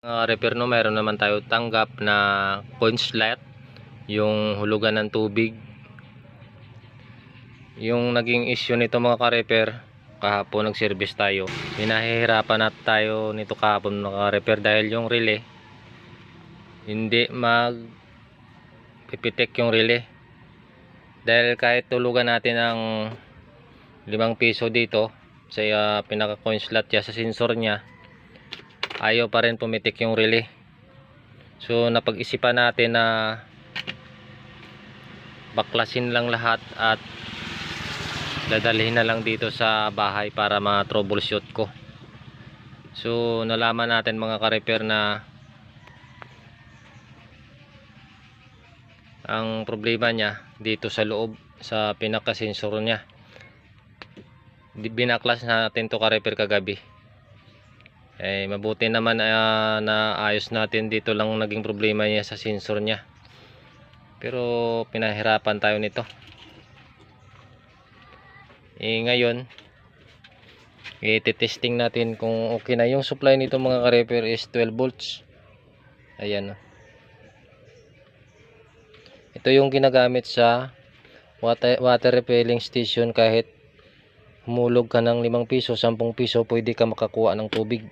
Repair no, meron naman tayo tanggap na coin slot, yung hulugan ng tubig. Yung naging issue nito mga ka-repair, kahapon nag-service tayo, pinahihirapan na tayo nito kahapon mga ka-repair dahil yung relay hindi pipitik yung relay. Dahil kahit tulugan natin ng 5 piso dito sa pinaka coin slot niya, sa sensor niya, ayaw pa rin pumitik yung relay. So napag-isipan natin na baklasin lang lahat at dadalhin na lang dito sa bahay para ma-troubleshoot ko. So nalaman natin mga ka-repair na ang problema niya dito sa loob, sa pinaka-sensor niya. Binaklas natin to ka-repair kagabi. Mabuti naman na ayos natin, dito lang naging problema niya sa sensor niya. Pero pinahirapan tayo nito. Ngayon i-testing natin kung okay na. Yung supply nito mga ka-repair is 12 volts. Ayan. Ito yung ginagamit sa water refilling station. Kahit humulog ka ng 5 piso, 10 piso, pwede ka makakuha ng tubig.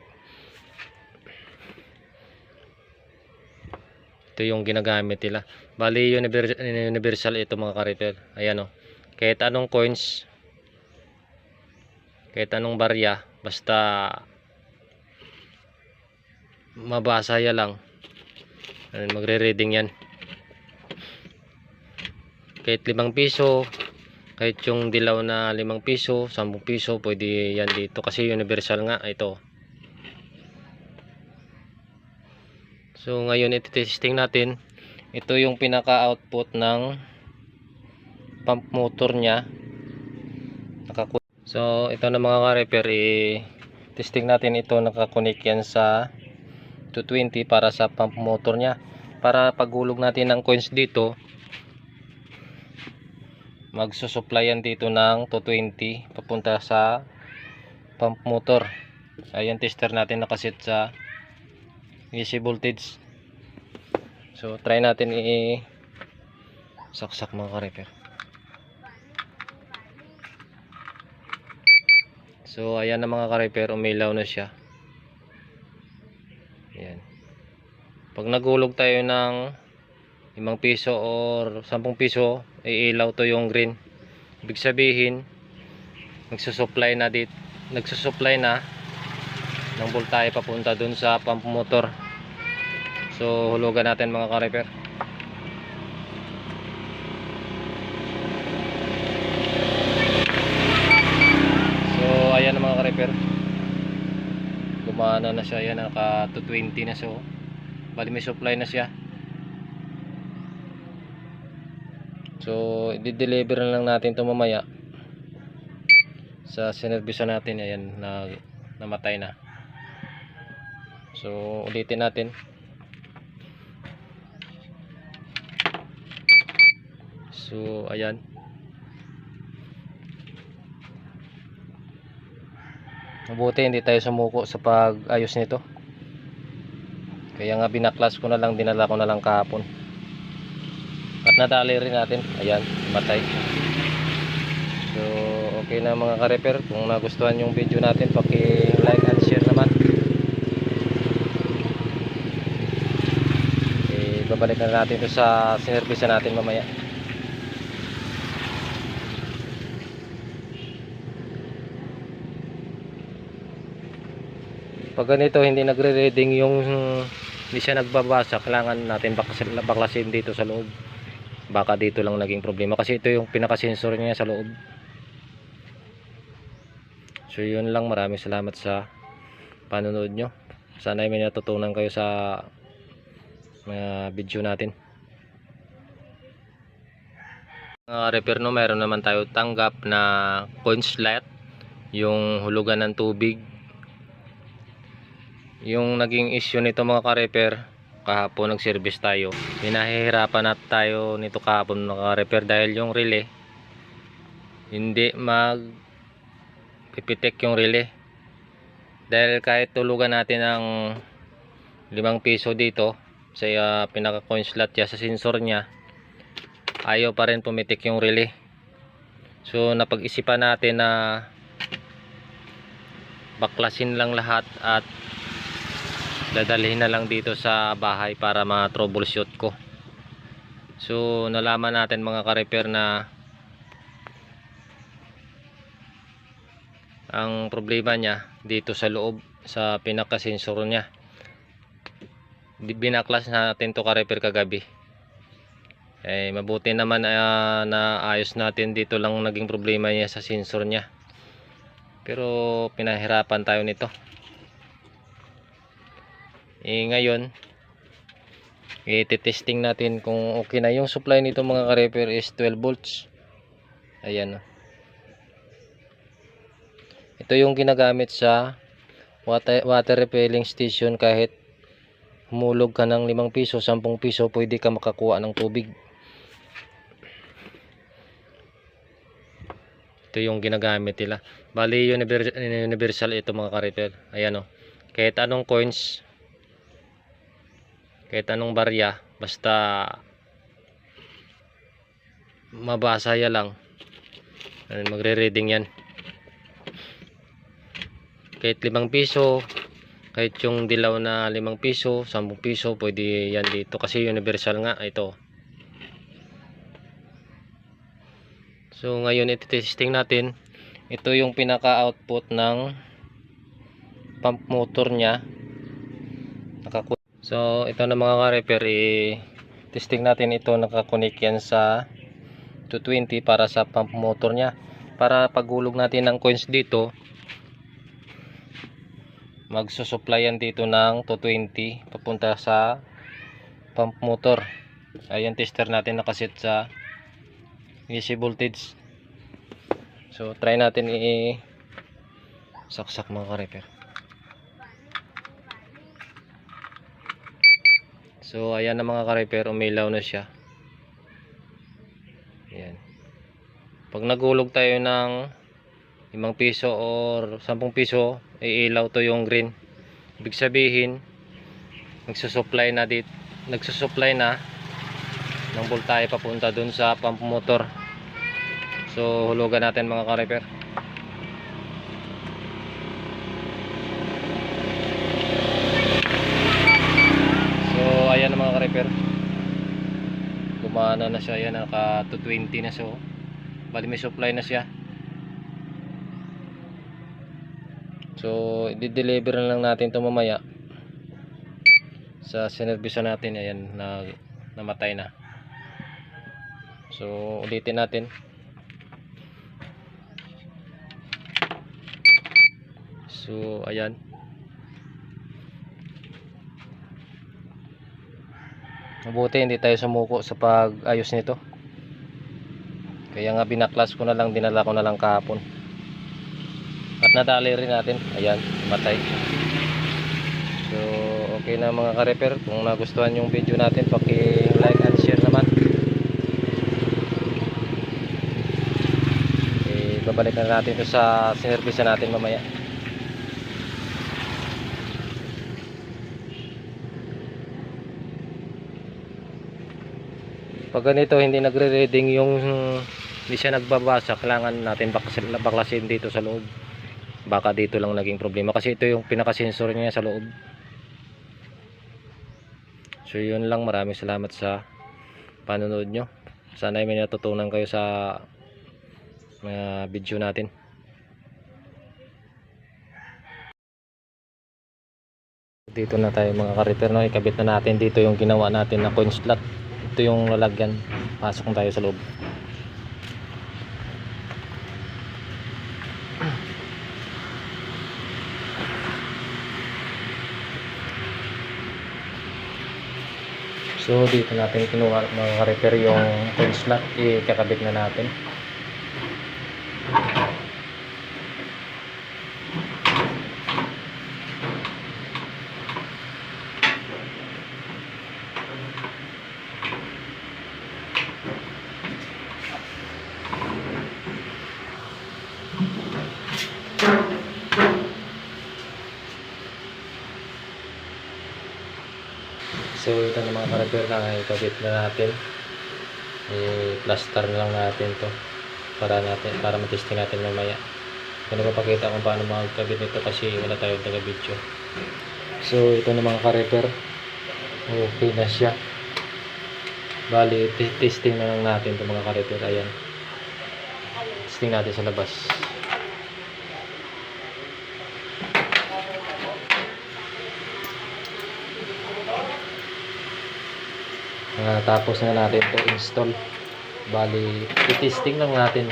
Ito yung ginagamit nila. Bali universal ito mga ka-repair. Ayan o. Kahit anong coins, kahit anong barya, basta mabasa ya lang, magre-reading yan. Kahit 5 piso, kahit yung dilaw na 5 piso, 10 piso, pwede yan dito kasi universal nga ito. So ngayon iti-testing natin. Ito yung pinaka-output ng pump motor niya. So ito na mga ka-repair, testing natin ito. Nakakunik yan sa 220 para sa pump motor niya. Para paghulog natin ng coins dito, magsusupply yan dito ng 220 papunta sa pump motor. Ayan, tester natin nakaset sa AC voltage. So try natin saksak mga ka-repair. So ayan na mga ka-repair, umilaw na siya. Ayan. Pag naghulog tayo ng 5 piso or 10 piso, iilaw to yung green. Ibig sabihin nagsusupply na ng voltahe papunta dun sa pump motor. So hulugan natin mga ka-repair. So ayan na mga ka-repair, gumana na siya. Ayan, naka 220 na. So bali may supply na siya. So i-deliver na lang natin ito mamaya sa sinervisa natin. Ayan, namatay na. So ulitin natin. So ayan, mabuti hindi tayo sumuko sa pag-ayos nito. Kaya nga binaklas ko na lang, dinala ko na lang kahapon. At nadali rin natin. Ayan, matay. So okay na mga ka-repair. Kung nagustuhan yung video natin, paki-like and share naman. Babalik na natin ito sa sinervisa natin mamaya. Pag ganito hindi nagre-reading, yung hindi siya nagbabasa, kailangan natin baklasin dito sa loob. Baka dito lang naging problema kasi ito yung pinaka-sensor niya sa loob. So yun lang, maraming salamat sa panonood nyo. Sana ay may natutunan kayo sa mga video natin. Repair no, meron naman tayo tanggap na coin slot, yung hulugan ng tubig. Yung naging issue nito mga ka-repair, kahapon nag-service tayo, pinahihirapan na tayo nito kahapon mga ka-repair dahil yung relay hindi pipitik yung relay. Dahil kahit tulugan natin ng ₱5 dito sa pinaka coin slot niya sa sensor niya, ayaw pa rin pumitik yung relay. So napag-isipan natin na baklasin lang lahat at dadalhin na lang dito sa bahay para ma-troubleshoot ko. So nalaman natin mga ka-repair na ang problema niya dito sa loob sa pinaka sensor niya. Binaklas natin to ka-repair kagabi. Mabuti naman na ayos natin, dito lang naging problema niya sa sensor niya. Pero pinahirapan tayo nito. Ngayon i-testing natin kung okay na yung supply nito mga ka-repair is 12 volts. Ayan. Ito yung ginagamit sa water refilling station. Kahit humulog ka ng ₱5, ₱10, pwede ka makakuha ng tubig. Ito yung ginagamit nila. Bali universal ito mga ka-repair. Ayan o. Kahit anong coins, kahit anong barya, basta mabasa ya lang, magre-reading yan. Kahit ₱5, kahit yung dilaw na ₱5, ₱10, pwede yan dito kasi universal nga ito. So ngayon iti-testing natin. Ito yung pinaka output ng pump motor niya. So ito na mga ka-repair, testing natin ito. Nakakunik yan sa 220 para sa pump motor niya. Para paghulog natin ng coins dito, magsusupply yan dito ng 220 papunta sa pump motor. Ayan, tester natin nakaset sa AC voltage. So try natin saksak mga ka-repair. So ayan na mga ka-repair, umilaw na siya. Ayan. Pag naghulog tayo ng ₱5 or ₱10, iilaw to yung green. Ibig sabihin nagsusupply na ng voltahe papunta dun sa pump motor. So hulugan natin mga ka-repair. So ayan na mga ka-repair, gumana na siya. Ayan, naka 220 na siya. Bali may supply na siya. So i-deliver na lang natin ito mamaya sa sinervisyo natin. Ayan, namatay na. So ulitin natin. So ayan, mabuti hindi tayo sumuko sa pag-ayos nito. Kaya nga binaklas ko na lang, dinala ko na lang kahapon. At nadali rin natin. Ayan, matay. So okay na mga ka-repair. Kung nagustuhan yung video natin, paki-like and share naman. Babalik na natin ito sa sinervisyo natin mamaya. Pag ganito hindi nagre-reading, hindi siya nagbabasa, kailangan natin baklasin dito sa loob. Baka dito lang naging problema kasi ito yung pinaka-sensor niya sa loob. So yun lang, maraming salamat sa panonood nyo. Sana may natutunan kayo sa mga video natin. Dito na tayo mga ka-repair, no? Ikabit na natin dito yung ginawa natin na coin slot. Ito yung lalagyan. Pasok tayo sa loob. So dito natin kinuha mga ka-repair yung coin slot. Ikakabit na natin. So ito na mga ka-repair na ikabit na natin. I-plaster na lang natin to para matesting natin mamaya. Hindi ko pakita kung paano magkabit nito kasi wala tayong taga-video. So ito na mga ka-repair. Okay na siya. Bali, testing na lang natin ito mga ka-repair. Ayan. Testing natin sa labas. Tapos na natin ito install. Bali, i-testing lang natin.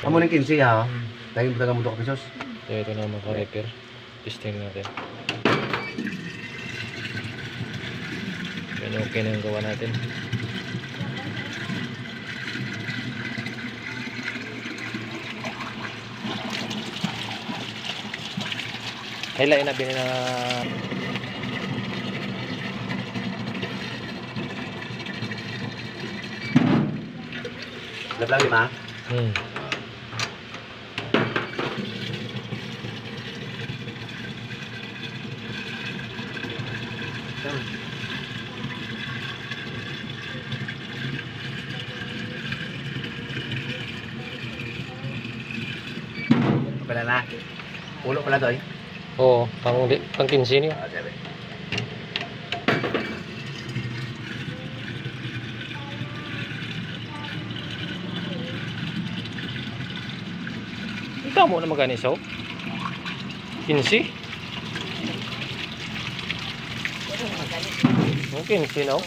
Amo ning 15 ha. Dahil mo taga mo pesos. So ito na mga ka-repair. Testing natin. Yan, okay na yung gawa natin. Hilain na binina. Lablang 5. Hmm. Pala na. Ulo pala to eh. Oo, pang 15 niyo. Sabi. Ikaw mo na magani so. 15. Oh, 15 no?